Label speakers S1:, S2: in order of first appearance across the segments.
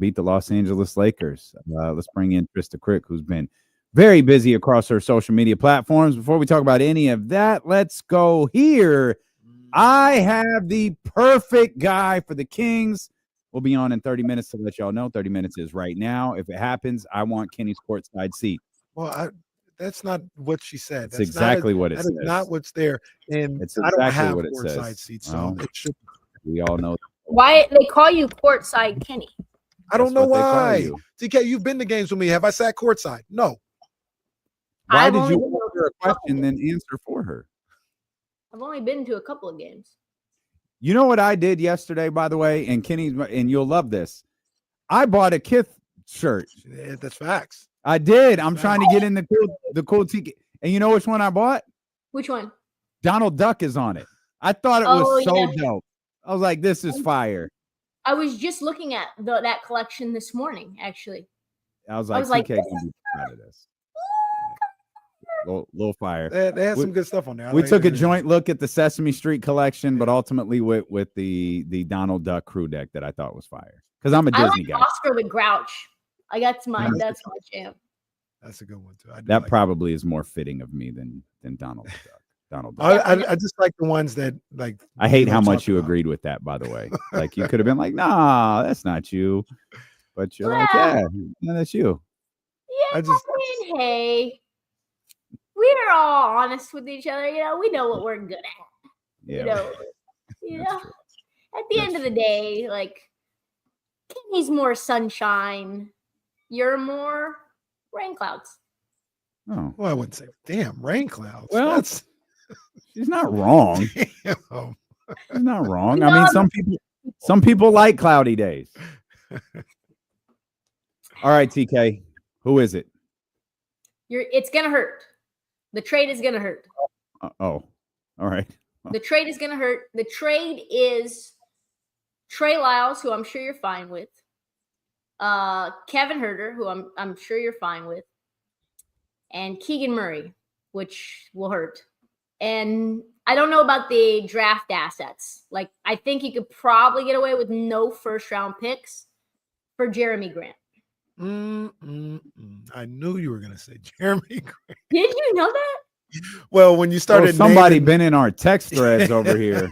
S1: beat the Los Angeles Lakers. Let's bring in Trysta Krick, who's been very busy across her social media platforms. Before we talk about any of that, let's go here. I have the perfect guy for the Kings. We'll be on in 30 minutes to let y'all know. 30 minutes is right now. If it happens, I want Kenny's courtside seat.
S2: Well, that's not what she said.
S1: That's exactly what it says.
S2: That is not what's there. And
S1: it's
S2: exactly I don't have
S1: what it
S2: courtside
S1: says.
S2: seats, so it should.
S1: We all know.
S3: Why they call you courtside Kenny?
S2: I don't know why. TK, you've been to games with me. Have I sat courtside? No.
S1: Why did you ask her a question then answer for her?
S3: I've only been to a couple of games.
S1: You know what I did yesterday, by the way, and Kenny, and you'll love this. I bought a Kith shirt.
S2: Yeah, that's facts.
S1: I did. I'm trying to get in the cool TK. And you know which one I bought?
S3: Which one?
S1: Donald Duck is on it. I thought it was so dope. I was like, this is fire.
S3: I was just looking at that collection this morning, actually.
S1: I was like TK gonna be proud of this. Little fire.
S2: They had some good stuff on there.
S1: We took a joint look at the Sesame Street collection, but ultimately with the Donald Duck crew deck that I thought was fire. Because I'm a Disney guy.
S3: Oscar the Grouch. That's my jam.
S2: That's a good one too.
S1: That probably is more fitting of me than Donald Duck. Donald Duck.
S2: I just like the ones that like.
S1: I hate how much you agreed with that. By the way, like you could have been like, "Nah, that's not you," but you're like, "Yeah, that's you."
S3: Yeah, hey. We're all honest with each other. We know what we're good at.
S1: Yeah.
S3: At the end of the day, like, Kenny's more sunshine. You're more rain clouds.
S1: Oh.
S2: Well, I wouldn't say damn rain clouds.
S1: Well, she's not wrong. She's not wrong. I mean, some people like cloudy days. All right, TK. Who is it?
S3: It's gonna hurt. The trade is going to hurt.
S1: All right.
S3: The trade is going to hurt. The trade is Trey Lyles, who I'm sure you're fine with. Kevin Huerter, who I'm sure you're fine with. And Keegan Murray, which will hurt. And I don't know about the draft assets. Like, I think you could probably get away with no first-round picks for Jeremy Grant.
S2: I knew you were going to say Jeremy Grant.
S3: Did you know that?
S2: Well, when you started
S1: somebody been in our text threads over here.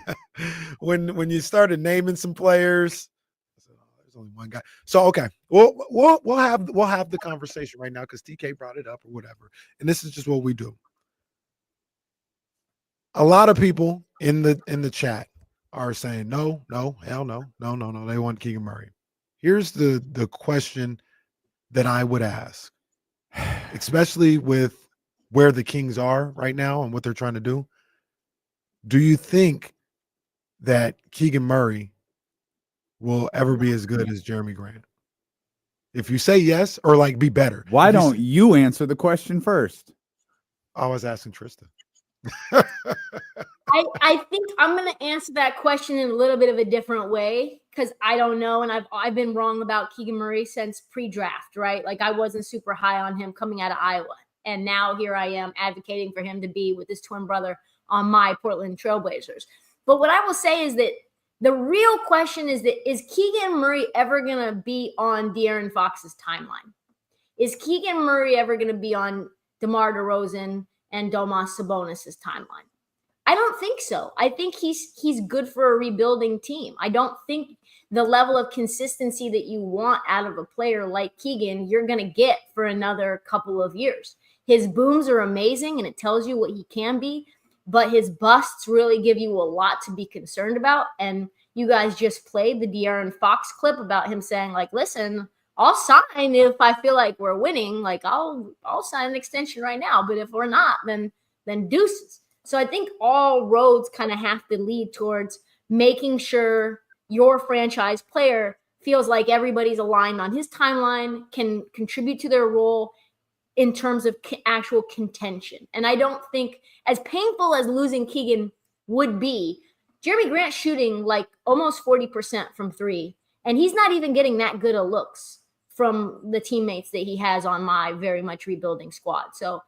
S2: When you started naming some players, there's only one guy. So okay, we'll have the conversation right now because TK brought it up or whatever. And this is just what we do. A lot of people in the chat are saying no, hell no. They want Keegan Murray. Here's the question that I would ask, especially with where the Kings are right now and what they're trying to do. Do you think that Keegan Murray will ever be as good as Jeremy Grant? If you say yes, or like be better.
S1: Why don't you answer the question first?
S2: I was asking Trysta.
S3: I think I'm going to answer that question in a little bit of a different way because I don't know, and I've been wrong about Keegan Murray since pre-draft, right? Like I wasn't super high on him coming out of Iowa, and now here I am advocating for him to be with his twin brother on my Portland Trailblazers. But what I will say is that the real question is Keegan Murray ever going to be on De'Aaron Fox's timeline? Is Keegan Murray ever going to be on DeMar DeRozan and Domas Sabonis' timeline? I don't think so. I think he's good for a rebuilding team. I don't think the level of consistency that you want out of a player like Keegan, you're going to get for another couple of years. His booms are amazing, and it tells you what he can be, but his busts really give you a lot to be concerned about. And you guys just played the De'Aaron Fox clip about him saying, like, listen, I'll sign if I feel like we're winning. Like, I'll sign an extension right now. But if we're not, then deuces. So I think all roads kind of have to lead towards making sure your franchise player feels like everybody's aligned on his timeline, can contribute to their role in terms of actual contention. And I don't think, as painful as losing Keegan would be, Jeremy Grant shooting like almost 40% from three, and he's not even getting that good of looks from the teammates that he has on my very much rebuilding squad. So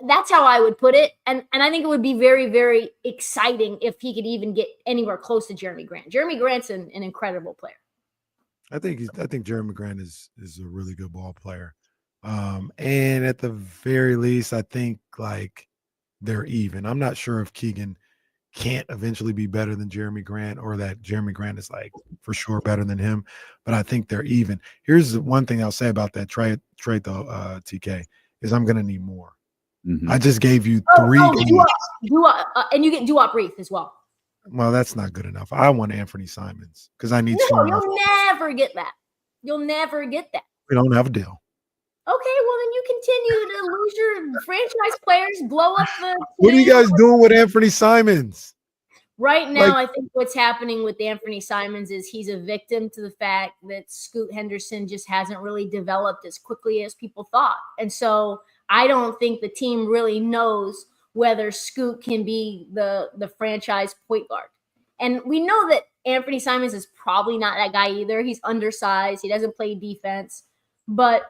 S3: that's how I would put it. And I think it would be very, very exciting if he could even get anywhere close to Jeremy Grant. Jeremy Grant's an incredible player.
S2: I think Jeremy Grant is a really good ball player. And at the very least, I think like they're even. I'm not sure if Keegan can't eventually be better than Jeremy Grant or that Jeremy Grant is like for sure better than him, but I think they're even. Here's the one thing I'll say about that trade though, TK, is I'm gonna need more.
S1: Mhm.
S2: I just gave you 3
S3: and you get Doo-Wop Reef as well.
S2: Well, that's not good enough. I want Anthony Simons because I need
S3: No,
S2: some.
S3: you'll never get that. You'll never get that.
S2: We don't have a deal.
S3: Okay, well then you continue to lose your franchise players, blow up the.
S2: What are you guys doing with Anthony Simons?
S3: Right now, I think what's happening with Anthony Simons is he's a victim to the fact that Scoot Henderson just hasn't really developed as quickly as people thought. And so I don't think the team really knows whether Scoot can be the franchise point guard. And we know that Anthony Simons is probably not that guy either. He's undersized. He doesn't play defense. But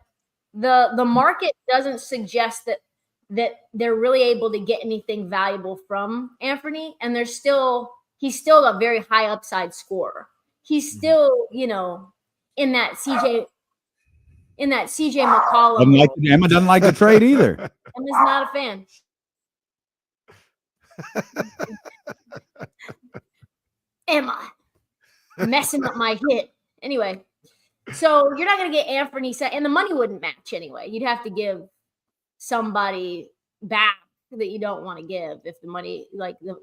S3: the market doesn't suggest that they're really able to get anything valuable from Anthony. And he's still a very high upside scorer. He's still, in that CJ McCollum.
S1: Emma doesn't like the trade either.
S3: Emma's not a fan. Emma messing up my hit. Anyway, so you're not going to get Anthony, and the money wouldn't match anyway. You'd have to give somebody back that you don't want to give if the money,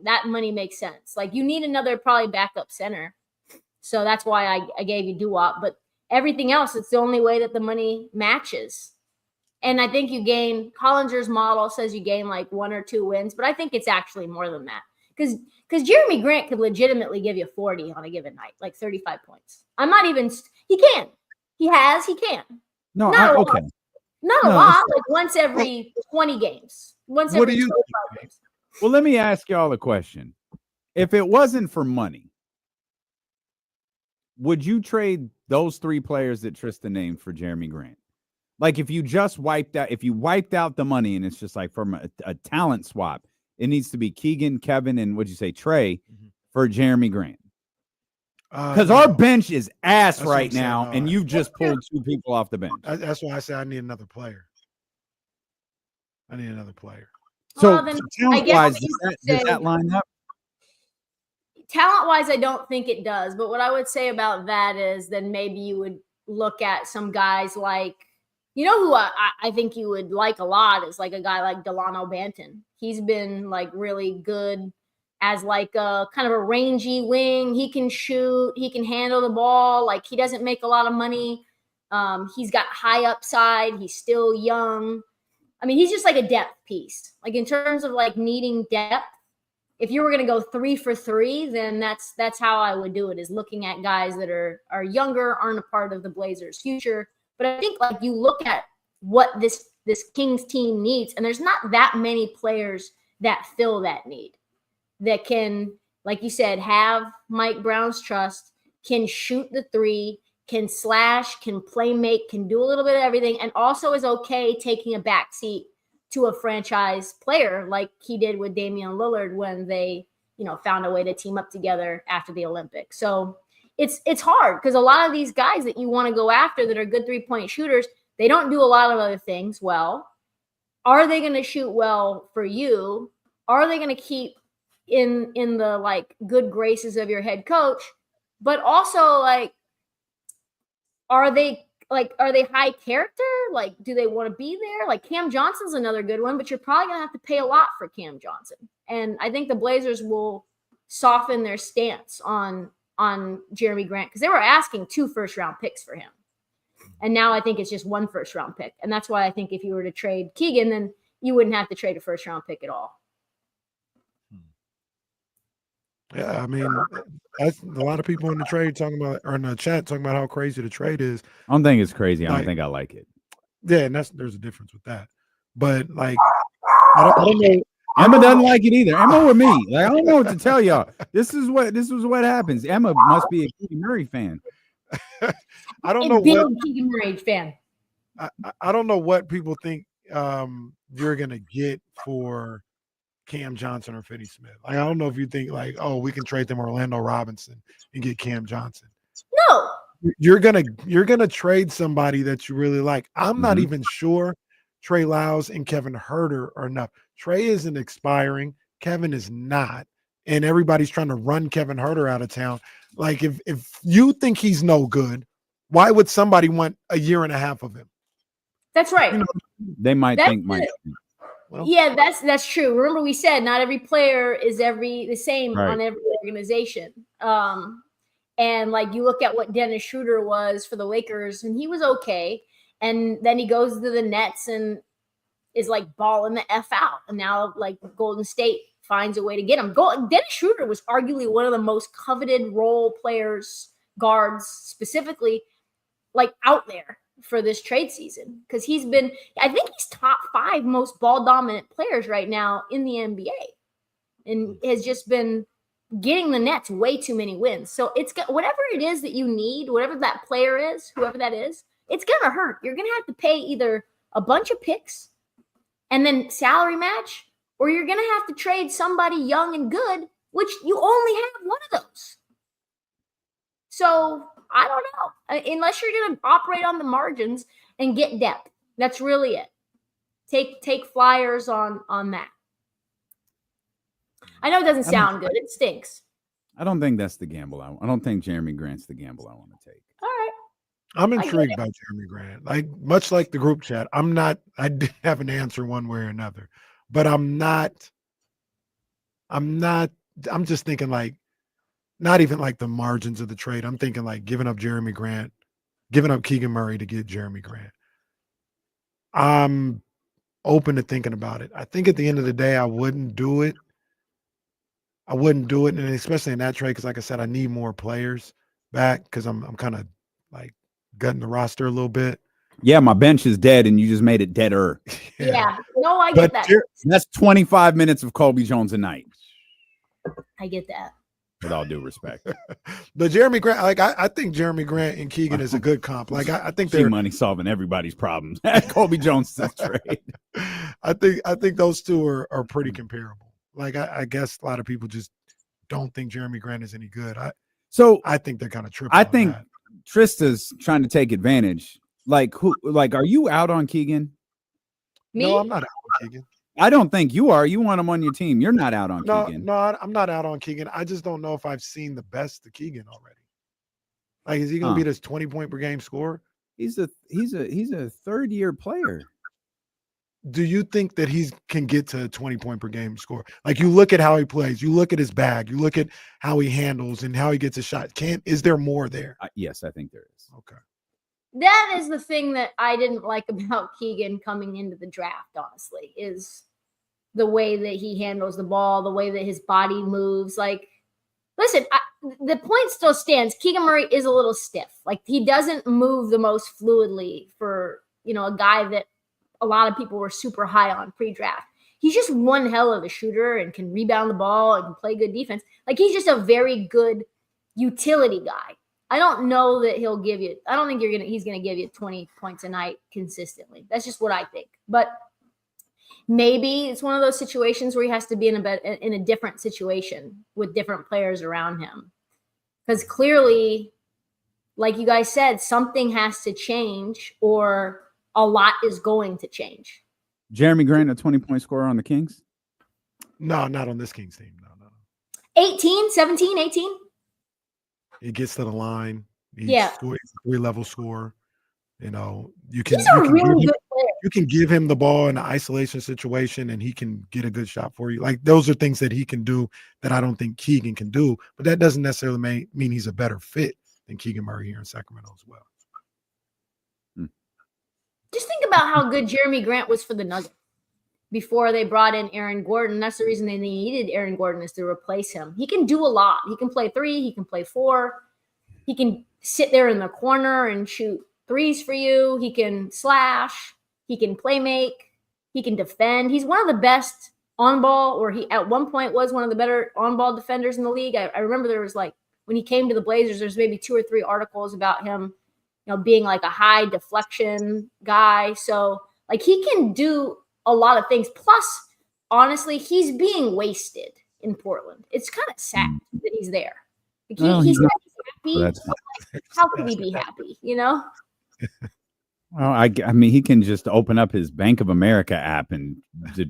S3: that money makes sense. Like you need another probably backup center. So that's why I gave you Doo-Wop. But everything else, it's the only way that the money matches. And I think you gain, Collinger's model says you gain like 1 or 2 wins, but I think it's actually more than that. Because Jeremy Grant could legitimately give you 40 on a given night, like 35 points. I'm not even, he can. He can.
S1: No, okay.
S3: Not a lot, like once every 20 games. Once every 25 games.
S1: Well, let me ask y'all a question. If it wasn't for money, would you trade those 3 players that Trysta named for Jeremy Grant? Like if you wiped out the money and it's just like from a talent swap, it needs to be Keegan, Kevin, and what'd you say, Trey for Jeremy Grant. Because our bench is ass right now, and you've just pulled 2 people off the bench.
S2: That's why I say I need another player.
S1: So talent-wise, does that line up?
S3: Talent-wise, I don't think it does. But what I would say about that is then maybe you would look at some guys like, who I think you would like a lot is like a guy like Delano Banton. He's been like really good as like a kind of a rangy wing. He can shoot. He can handle the ball. Like he doesn't make a lot of money. He's got high upside. He's still young. I mean, he's just like a depth piece. Like in terms of like needing depth, if you were going to go 3 for 3, then that's how I would do it, is looking at guys that are younger, aren't a part of the Blazers' future. But I think like you look at what this Kings team needs, and there's not that many players that fill that need, that can, like you said, have Mike Brown's trust, can shoot the 3, can slash, can play make, can do a little bit of everything, and also is okay taking a backseat to a franchise player like he did with Damian Lillard when they, found a way to team up together after the Olympics. So it's hard because a lot of these guys that you want to go after that are good 3-point shooters, they don't do a lot of other things well. Are they going to shoot well for you? Are they going to keep in the like good graces of your head coach? But also like, are they high character? Like, do they want to be there? Like Cam Johnson's another good one, but you're probably going to have to pay a lot for Cam Johnson. And I think the Blazers will soften their stance on Jeremy Grant because they were asking 2 first-round picks for him. And now I think it's just 1 first-round pick. And that's why I think if you were to trade Keegan, then you wouldn't have to trade a first-round pick at all.
S2: Yeah, I mean, that's a lot of people in the trade talking about, or in the chat talking about how crazy the trade is.
S1: I don't think it's crazy. I don't think I like it.
S2: Yeah, and there's a difference with that. But like, I don't know.
S1: Emma doesn't like it either. Emma with me. Like I don't know what to tell y'all. This is what happens. Emma must be a Keegan Murray fan.
S2: I don't know
S3: what Keegan Murray fan.
S2: I don't know what people think you're gonna get for Cam Johnson or Finney Smith. Like I don't know if you think like, oh, we can trade them Orlando Robinson and get Cam Johnson.
S3: No,
S2: you're gonna trade somebody that you really like. I'm not even sure Trey Lyles and Kevin Huerter are enough. Trey isn't expiring. Kevin is not. And everybody's trying to run Kevin Huerter out of town. Like, if you think he's no good, why would somebody want a year and a half of him?
S3: That's right.
S2: You know,
S1: They might
S3: That's
S1: think Mike.
S2: well,
S3: Yeah, that's true. Remember, we said not every player is the same
S1: Right.
S3: on every organization. And like you look at what Dennis Schroeder was for the Lakers, and he was okay. And then he goes to the Nets and is like balling the F out. And now like Golden State finds a way to get him. Dennis Schroeder was arguably one of the most coveted role players, guards specifically, like out there for this trade season. Because I think he's top 5 most ball dominant players right now in the NBA. And has just been getting the Nets way too many wins. So it's got whatever it is that you need, whatever that player is, whoever that is, it's going to hurt. You're going to have to pay either a bunch of picks and then salary match, or you're going to have to trade somebody young and good, which you only have one of those. So I don't know. Unless you're going to operate on the margins and get depth. That's really it. Take flyers on that. I know it doesn't sound good. It stinks.
S1: I don't think that's the gamble. I don't think Jeremy Grant's the gamble I want to take.
S3: All right.
S2: I'm intrigued by Jeremy Grant. Like, much like the group chat, I didn't have an answer one way or another, but I'm just thinking like, not even like the margins of the trade. I'm thinking like giving up Jeremy Grant, giving up Keegan Murray to get Jeremy Grant. I'm open to thinking about it. I think at the end of the day, I wouldn't do it. And especially in that trade, because like I said, I need more players back because I'm kind of like gutting the roster a little bit.
S1: Yeah, my bench is dead, and you just made it deader.
S3: Yeah. No, I get that.
S1: That's 25 minutes of Kobe Jones a night.
S3: I get that.
S1: With all due respect.
S2: But Jeremy Grant, like I think Jeremy Grant and Keegan is a good comp. Like I think they're
S1: money solving everybody's problems. Kobe Jones trade.
S2: I think those two are pretty comparable. Like I guess a lot of people just don't think Jeremy Grant is any good. I think they're kind of tripping.
S1: I think Trysta's trying to take advantage. Like are you out on Keegan?
S3: Me?
S2: No, I'm not out on Keegan.
S1: I don't think you are. You want him on your team. You're not out on Keegan.
S2: No, I'm not out on Keegan. I just don't know if I've seen the best of Keegan already. Like, is he going to be this 20-point per game scorer?
S1: He's a 3rd-year player.
S2: Do you think that he can get to a 20-point per game score? Like, you look at how he plays, you look at his bag, you look at how he handles and how he gets a shot. Is there more there?
S1: Yes, I think there is.
S2: Okay.
S3: That is the thing that I didn't like about Keegan coming into the draft, honestly, is the way that he handles the ball, the way that his body moves. Like, listen, the point still stands. Keegan Murray is a little stiff. Like, he doesn't move the most fluidly for, a guy that a lot of people were super high on pre-draft. He's just one hell of a shooter and can rebound the ball and can play good defense. Like, he's just a very good utility guy. I don't know that he'll give you. I don't think he's gonna give you 20 points a night consistently. That's just what I think. But maybe it's one of those situations where he has to be in a different situation with different players around him. Because clearly, like you guys said, something has to change, or a lot is going to change.
S1: Jeremy Grant, a 20-point scorer on the Kings?
S2: No, not on this Kings team. No.
S3: 18, 17, 18.
S2: He gets to the line. He's
S3: Yeah.
S2: He's a 3-level scorer. You
S3: He's a really good player.
S2: You can give him the ball in an isolation situation and he can get a good shot for you. Like, those are things that he can do that I don't think Keegan can do, but that doesn't necessarily mean he's a better fit than Keegan Murray here in Sacramento as well.
S3: Just think about how good Jeremy Grant was for the Nuggets before they brought in Aaron Gordon. That's the reason they needed Aaron Gordon, is to replace him. He can do a lot. He can play 3. He can play 4. He can sit there in the corner and shoot threes for you. He can slash. He can play make. He can defend. He's one of the best on ball, or he at one point was one of the better on ball defenders in the league. I remember there was, like, when he came to the Blazers, there's maybe 2 or 3 articles about him, being like a high deflection guy. So, like, he can do a lot of things. Plus, honestly, he's being wasted in Portland. It's kind of sad that he's there. Like, he's not happy.
S1: That's
S3: How could he be happy? You know?
S1: well, I mean, he can just open up his Bank of America app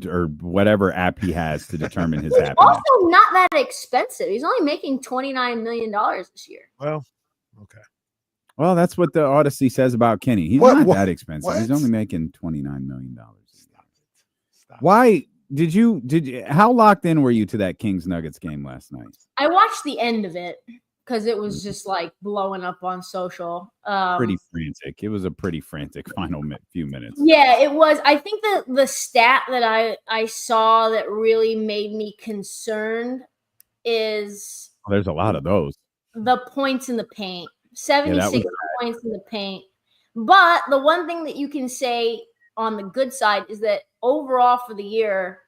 S1: or whatever app he has to determine his
S3: It's
S1: happiness.
S3: also not that expensive. He's only making $29 million this year.
S2: Well, okay.
S1: Well, that's what the Odyssey says about Kenny. He's not that expensive. He's only making $29 million.
S2: Stop it.
S1: Why did you how locked in were you to that Kings Nuggets game last night?
S3: I watched the end of it because it was just like blowing up on social.
S1: Pretty frantic. It was a pretty frantic final few minutes.
S3: Yeah, it was. I think the stat that I saw that really made me concerned is
S1: There's a lot of those.
S3: the points in the paint. 76 points in the paint. But the one thing that you can say on the good side is that overall for the year,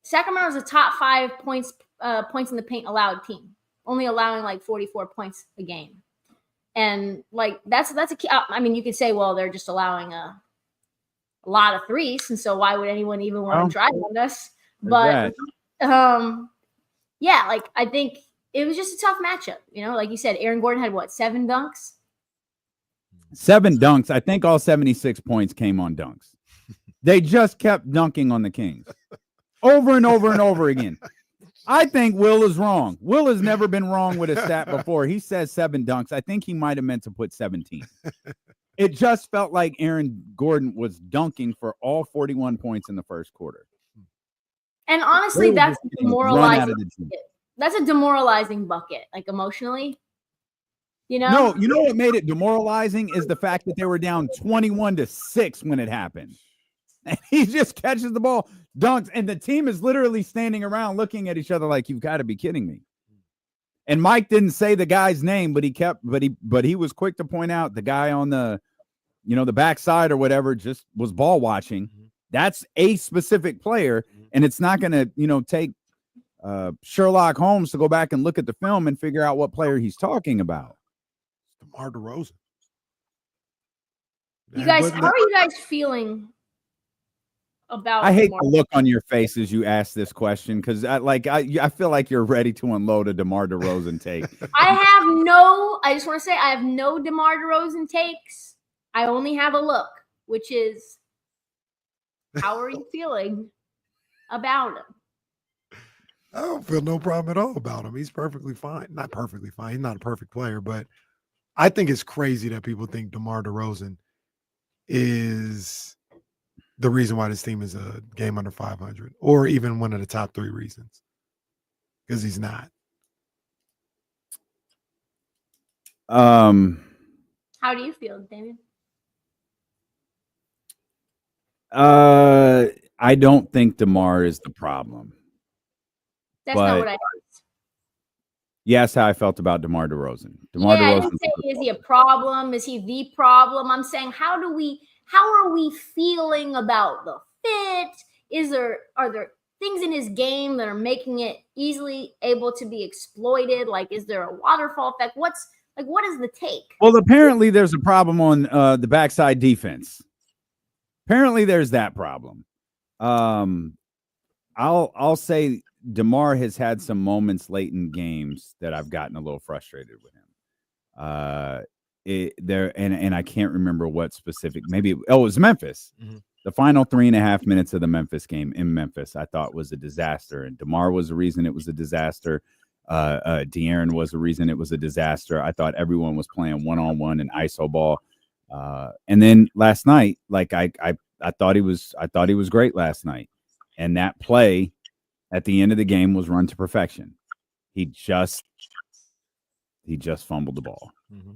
S3: Sacramento is a top 5 points in the paint allowed team, only allowing like 44 points a game. And like that's a key. I mean, you could say, well, they're just allowing a lot of threes, and so why would anyone even want to drive on us? But yeah, like I think it was just a tough matchup. You know, like you said, Aaron Gordon had what, 7 dunks?
S1: 7 dunks. I think all 76 points came on dunks. They just kept dunking on the Kings over and over and over again. I think Will is wrong. Will has never been wrong with a stat before. He says 7 dunks. I think he might have meant to put 17. It just felt like Aaron Gordon was dunking for all 41 points in the first quarter.
S3: And honestly, that's demoralizing. That's a demoralizing bucket, like emotionally. You know?
S1: No, you know what made it demoralizing is the fact that they were down 21-6 when it happened. And he just catches the ball, dunks, and the team is literally standing around looking at each other like, you've got to be kidding me. And Mike didn't say the guy's name, but he was quick to point out the guy on the backside or whatever just was ball watching. That's a specific player, and it's not going to, take Sherlock Holmes to go back and look at the film and figure out what player he's talking about.
S2: DeMar DeRozan.
S3: You guys, how are you guys feeling about?
S1: I hate the look on your face as you ask this question because I feel like you're ready to unload a DeMar DeRozan take.
S3: I just want to say I have no DeMar DeRozan takes. I only have a look, which is, how are you feeling about him?
S2: I don't feel no problem at all about him. He's perfectly fine. Not perfectly fine. He's not a perfect player, but I think it's crazy that people think DeMar DeRozan is the reason why this team is a game under 500 or even one of the top 3 reasons, because he's not.
S3: How do you feel, Damien?
S1: I don't think DeMar is the problem.
S3: That's not what I asked.
S1: Yes, how I felt about DeMar DeRozan.
S3: I didn't say, is he a problem? Is he the problem? I'm saying, how are we feeling about the fit? Are there things in his game that are making it easily able to be exploited? Like, is there a waterfall effect? What is the take?
S1: Well, apparently there's a problem on the backside defense. Apparently there's that problem. I'll say DeMar has had some moments late in games that I've gotten a little frustrated with him. And I can't remember what specific. Maybe it was Memphis. Mm-hmm. The final 3.5 minutes of the Memphis game in Memphis, I thought was a disaster, and DeMar was the reason it was a disaster. De'Aaron was the reason it was a disaster. I thought everyone was playing one-on-one and iso ball. And then last night, like I thought he was great last night, and that play at the end of the game was run to perfection. He just fumbled the ball. Mm-hmm.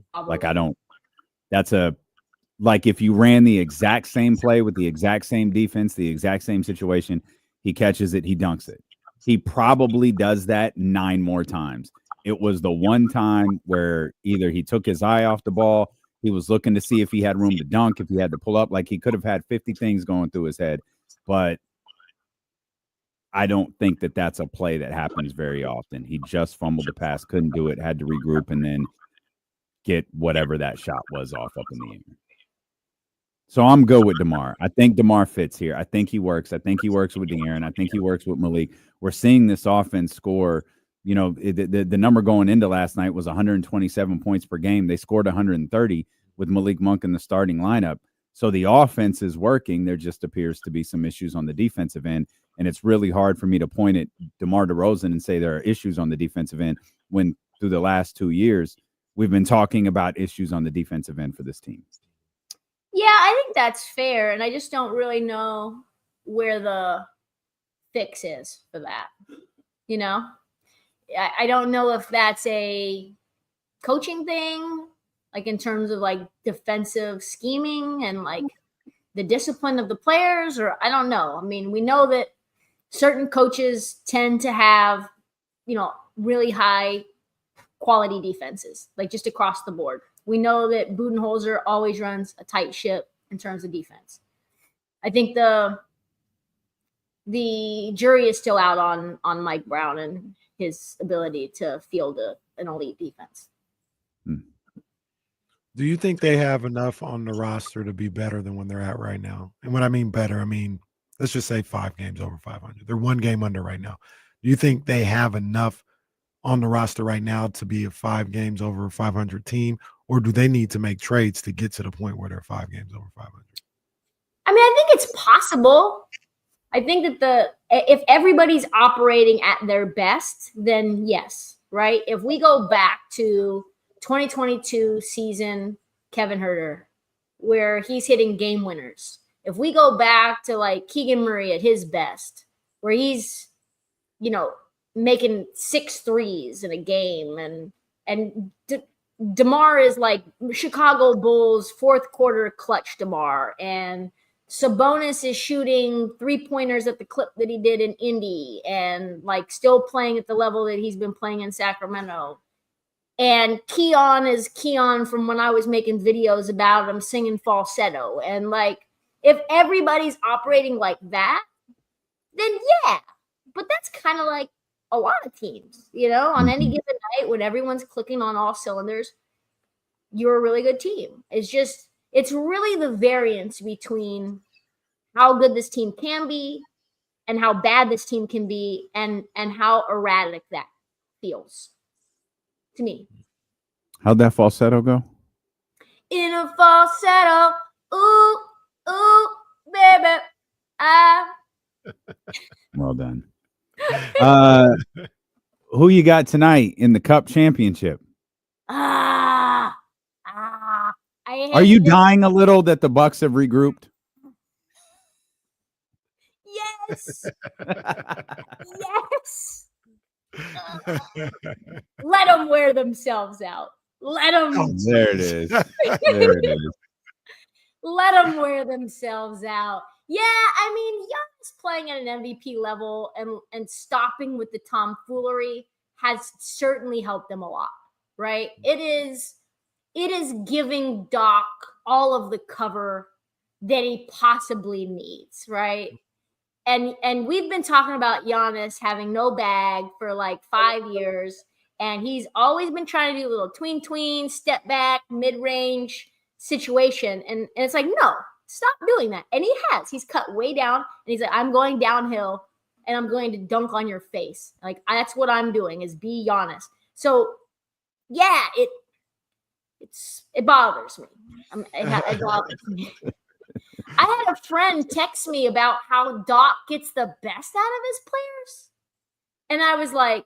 S1: Like if you ran the exact same play with the exact same defense, the exact same situation, he catches it, he dunks it. He probably does that 9 more times. It was the one time where either he took his eye off the ball, he was looking to see if he had room to dunk, if he had to pull up, like he could have had 50 things going through his head. But I don't think that that's a play that happens very often. He just fumbled the pass, couldn't do it, had to regroup, and then get whatever that shot was off up in the air. So I'm good with DeMar. I think DeMar fits here. I think he works. I think he works with De'Aaron. I think he works with Malik. We're seeing this offense score the number going into last night was 127 points per game. They scored 130 with Malik Monk in the starting lineup. So the offense is working. There just appears to be some issues on the defensive end. And it's really hard for me to point at DeMar DeRozan and say there are issues on the defensive end when through the last 2 years, we've been talking about issues on the defensive end for this team.
S3: Yeah, I think that's fair. And I just don't really know where the fix is for that. I don't know if that's a coaching thing, like in terms of like defensive scheming and like the discipline of the players, or I don't know. I mean, we know that certain coaches tend to have, really high quality defenses, like just across the board. We know that Budenholzer always runs a tight ship in terms of defense. I think the jury is still out on Mike Brown and his ability to field an elite defense.
S2: Do you think they have enough on the roster to be better than when they're at right now? And when I mean better, I mean, let's just say 5 games over 500. They're 1 game under right now. Do you think they have enough on the roster right now to be a 5 games over 500 team, or do they need to make trades to get to the point where they're 5 games over 500?
S3: I mean, I think it's possible. I think that if everybody's operating at their best, then yes, right? If we go back to 2022 season Kevin Huerter, where he's hitting game winners. If we go back to like Keegan Murray at his best, where he's, making 6 threes in a game, and DeMar is like Chicago Bulls 4th quarter clutch DeMar, and Sabonis is shooting 3-pointers at the clip that he did in Indy and like still playing at the level that he's been playing in Sacramento. And Keon is Keon from when I was making videos about him singing falsetto. And like, if everybody's operating like that, then yeah. But that's kind of like a lot of teams, on any given night when everyone's clicking on all cylinders, you're a really good team. It's really the variance between how good this team can be and how bad this team can be and how erratic that feels to me.
S1: How'd that falsetto go?
S3: In a falsetto, ooh, ooh, baby,
S1: Well done. Who you got tonight in the Cup Championship?
S3: Are
S1: you dying a little that the Bucks have regrouped?
S3: Yes. Yes. Let them wear themselves out. Let them.
S1: Oh, there it is. There it is.
S3: Let them wear themselves out. Yeah, I mean, Giannis playing at an MVP level and stopping with the tomfoolery has certainly helped them a lot, right? It is giving Doc all of the cover that he possibly needs, right? And we've been talking about Giannis having no bag for like 5 years, and he's always been trying to do a little tween, step back, mid-range situation, and it's like, no, stop doing that. And he has. He's cut way down, and he's like, I'm going downhill, and I'm going to dunk on your face. Like, that's what I'm doing, is be Giannis. So, yeah, it bothers me. It bothers me. I had a friend text me about how Doc gets the best out of his players. And I was like,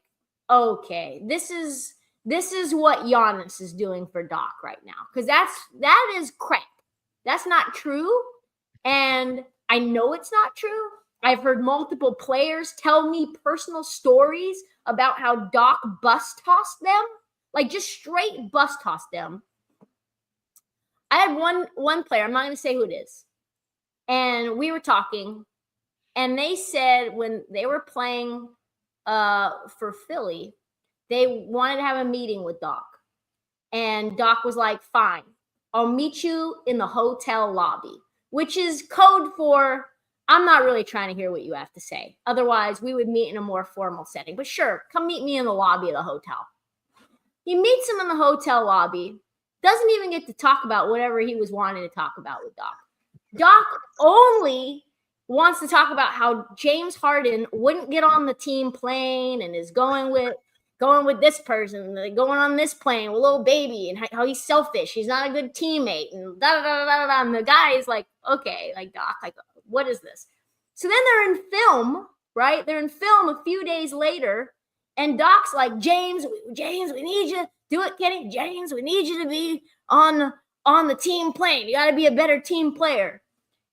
S3: okay, this is what Giannis is doing for Doc right now. Because that is crap. That's not true. And I know it's not true. I've heard multiple players tell me personal stories about how Doc bus tossed them. Like, just straight bus tossed them. I had one player, I'm not going to say who it is. And we were talking, and they said when they were playing for Philly, they wanted to have a meeting with Doc. And Doc was like, fine, I'll meet you in the hotel lobby, which is code for, I'm not really trying to hear what you have to say. Otherwise, we would meet in a more formal setting. But sure, come meet me in the lobby of the hotel. He meets him in the hotel lobby, doesn't even get to talk about whatever he was wanting to talk about with Doc. Doc only wants to talk about how James Harden wouldn't get on the team plane and is going with going with this person, like going on this plane with little baby, and how he's selfish. He's not a good teammate, and da da da da da. And the guy is like, okay, like Doc, like what is this? So then they're in film, right? They're in film a few days later, and Doc's like, James, we need you. Do it, Kenny. James, we need you to be on the team plane. You got to be a better team player.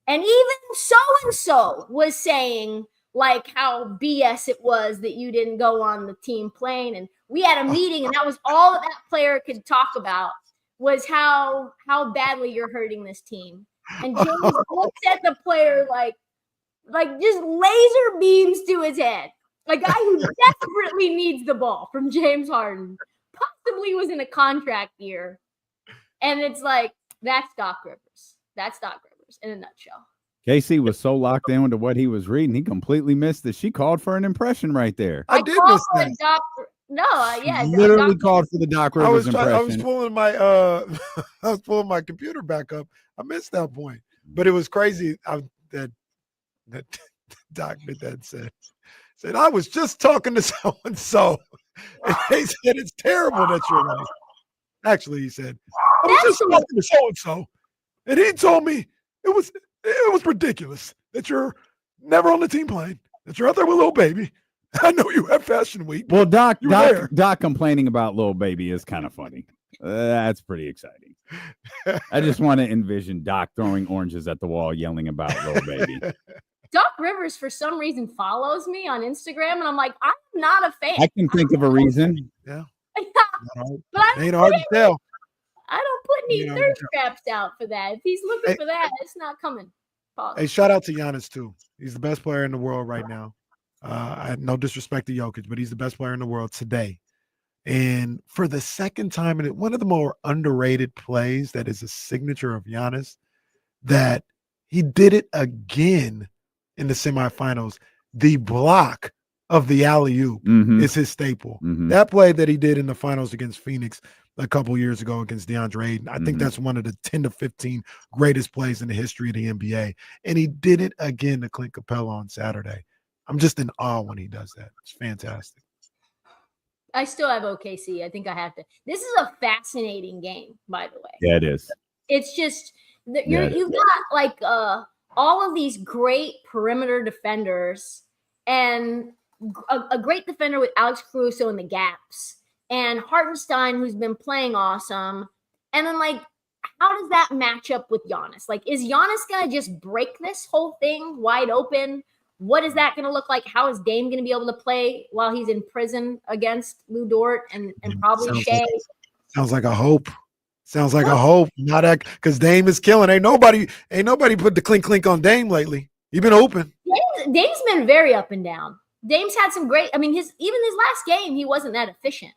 S3: And even so-and-so was saying like how BS it was that you didn't go on the team plane. And we had a meeting, and that was all that player could talk about was how badly you're hurting this team. And James looks at the player like just laser beams to his head. A guy who desperately needs the ball from James Harden, possibly was in a contract year. And it's like, that's Doc Rivers. That's Doc Rivers in a nutshell.
S1: KC was so locked in to what he was reading, he completely missed that she called for an impression right there.
S2: I did miss that.
S1: Literally called for the Doc Rivers impression.
S2: I was pulling my computer back up. I missed that point, but it was crazy that Doc did that. Said I was just talking to so and so, and they said it's terrible that you're right. Actually, he said I was just talking to so and so, and he told me it was ridiculous that you're never on the team plane, that you're out there with little baby. I know you have Fashion Week.
S1: Well, Doc complaining about little baby is kind of funny. That's pretty exciting. I just want to envision Doc throwing oranges at the wall, yelling about little baby.
S3: Doc Rivers, for some reason, follows me on Instagram, and I'm like, I'm not a fan.
S1: I can think of a reason.
S2: Yeah.
S3: But
S2: ain't hard to tell.
S3: I don't put any thirst traps out for that. If he's looking for that, it's not coming. Pause.
S2: Hey, shout out to Giannis, too. He's the best player in the world right now. No disrespect to Jokic, but he's the best player in the world today. And for the second time, and one of the more underrated plays that is a signature of Giannis, that he did it again in the semifinals. The block of the alley-oop is his staple. That play that he did in the finals against Phoenix a couple years ago against DeAndre Ayton, I think that's one of the 10 to 15 greatest plays in the history of the NBA. And he did it again to Clint Capella on Saturday. I'm just in awe when he does that. It's fantastic.
S3: I still have OKC. I think I have to. This is a fascinating game, by the way.
S1: Yeah, it is.
S3: It's just you've got like all of these great perimeter defenders and a great defender with Alex Caruso in the gaps and Hartenstein, who's been playing awesome. And then like, how does that match up with Giannis? Like, is Giannis going to just break this whole thing wide open? What is that going to look like? How is Dame going to be able to play while he's in prison against Lou Dort and probably Shea?
S2: Sounds like a hope. Sounds like a hope. Not that because Dame is killing. Ain't nobody put the clink on Dame lately. He been open.
S3: Dame's been very up and down. Dame's had some great. I mean, his last game, he wasn't that efficient.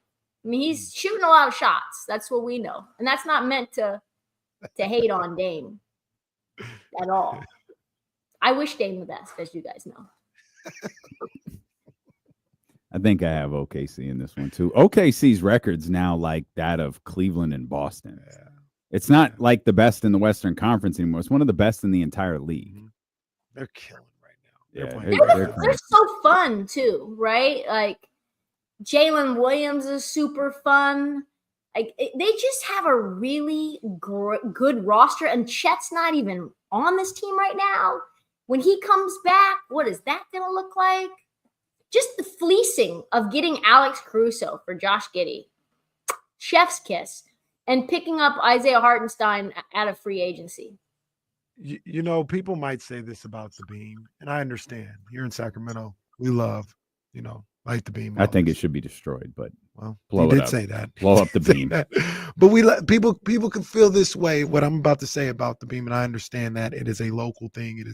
S3: I mean, he's shooting a lot of shots. That's what we know, and that's not meant to hate on Dame at all. I wish Dame the best, as you guys know.
S1: I think I have OKC in this one too. OKC's record's now like that of Cleveland and Boston. Yeah. It's not like the best in the Western Conference anymore. It's one of the best in the entire league.
S2: They're killing right
S1: now.
S3: They're so fun too, right? Like Jalen Williams is super fun. Like they just have a really good roster, and Chet's not even on this team right now. When he comes back, what is that going to look like? Just the fleecing of getting Alex Caruso for Josh Giddey, chef's kiss, and picking up Isaiah Hartenstein out of free agency.
S2: You know, people might say this about the Beam, and I understand. Here in Sacramento, we love, like the Beam.
S1: I think it should be destroyed, but
S2: he did say that.
S1: Blow up the Beam.
S2: But people can feel this way. What I'm about to say about the Beam, and I understand that it is a local thing. It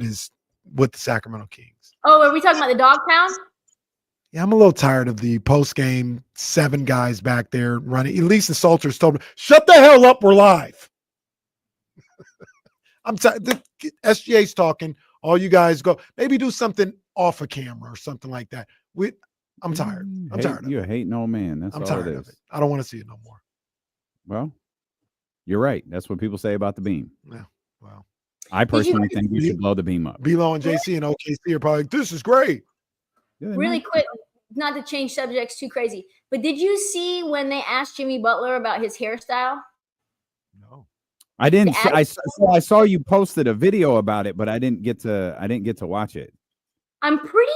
S2: is with the Sacramento Kings.
S3: Oh, are we talking about the dog pound?
S2: Yeah, I'm a little tired of the post-game 7 guys back there running. At least the Salters told me, shut the hell up, we're live. I'm tired. The SGA's talking. All you guys go. Maybe do something off a camera or something like that. I'm tired. I'm tired of
S1: You're
S2: it.
S1: hating old man. That's all it is.
S2: I don't want to see it no more.
S1: Well, you're right. That's what people say about the Beam.
S2: Yeah. Well,
S1: I personally think you should blow the Beam up.
S2: B-Lo and JC and OKC are probably like, this is great.
S3: Really quick, not to change subjects too crazy, but did you see when they asked Jimmy Butler about his hairstyle?
S2: No.
S1: I didn't. I saw you posted a video about it, but I didn't get to watch it.
S3: I'm pretty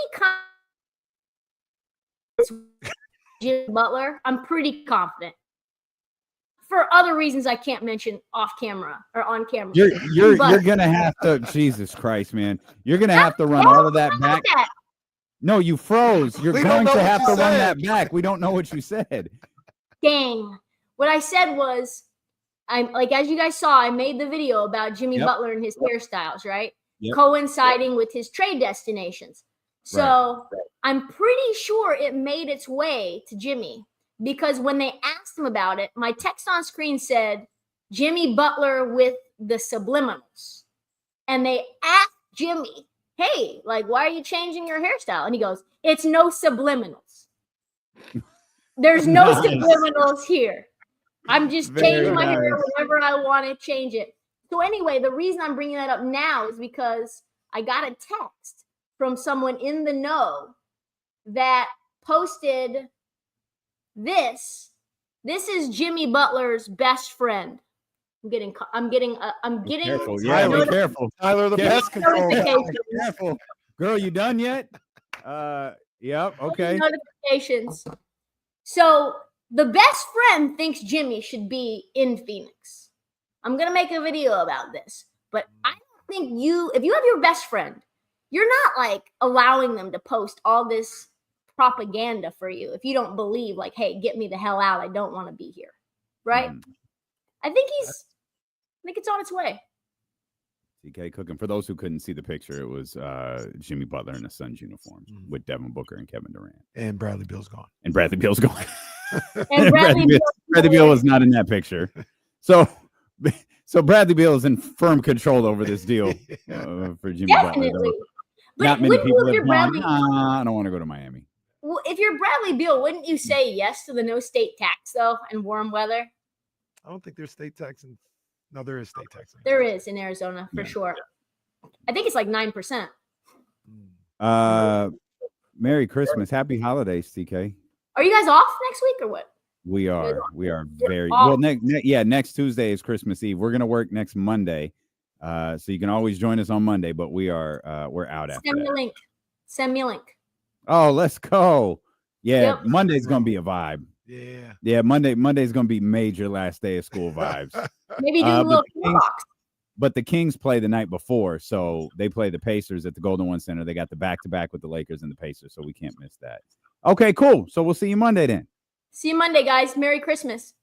S3: Jimmy Butler. I'm pretty confident. For other reasons I can't mention off camera or on camera.
S1: You're gonna have to. Jesus Christ, man! You're gonna have to run all of that back. No, you froze. You're going to have to run that back. We don't know what you said.
S3: Dang. What I said was, I'm like, as you guys saw, I made the video about Jimmy Butler and his hairstyles, right? Coinciding with his trade destinations. So I'm pretty sure it made its way to Jimmy, because when they asked him about it, my text on screen said Jimmy Butler with the subliminals. And they asked Jimmy, hey, like, why are you changing your hairstyle? And he goes, it's no subliminals. There's no subliminals here. I'm just changing my hair whenever I want to change it. So anyway, the reason I'm bringing that up now is because I got a text from someone in the know that posted this. This is Jimmy Butler's best friend. I'm getting.
S1: Careful. Yeah, be careful.
S2: Tyler, the pest control.
S1: Careful, girl. You done yet? Yep. Okay.
S3: Notifications. So the best friend thinks Jimmy should be in Phoenix. I'm gonna make a video about this, but I don't think if you have your best friend, you're not like allowing them to post all this propaganda for you if you don't believe, like, hey, get me the hell out, I don't want to be here, right? I think it's on its way.
S1: TK cooking. For those who couldn't see the picture, it was Jimmy Butler in the Suns uniform with Devin Booker and Kevin Durant,
S2: and Bradley Beal's gone.
S1: And Bradley Beal's gone.
S3: And
S1: Bradley Beal was not in that picture, so Bradley Beal is in firm control over this deal for Jimmy
S3: Definitely.
S1: Butler.
S3: But
S1: not many people have gone,
S3: Bradley,
S1: I don't want to go to Miami.
S3: Well, if you're Bradley Beal, wouldn't you say yes to the no state tax though and warm weather?
S2: I don't think there's state tax in. No, there is state tax.
S3: There is in Arizona for sure. I think it's like 9%.
S1: Merry Christmas, Happy Holidays, TK.
S3: Are you guys off next week or what?
S1: We are very well. Next Tuesday is Christmas Eve. We're gonna work next Monday, so you can always join us on Monday. But we're out after.
S3: Send me a link.
S1: Oh, let's go. Yeah, Monday's gonna be a vibe. Yeah. Monday's gonna be major last day of school vibes.
S3: Maybe do a little box.
S1: But the Kings play the night before, so they play the Pacers at the Golden One Center. They got the back-to-back with the Lakers and the Pacers, so we can't miss that. Okay, cool. So we'll see you Monday then.
S3: See you Monday, guys. Merry Christmas.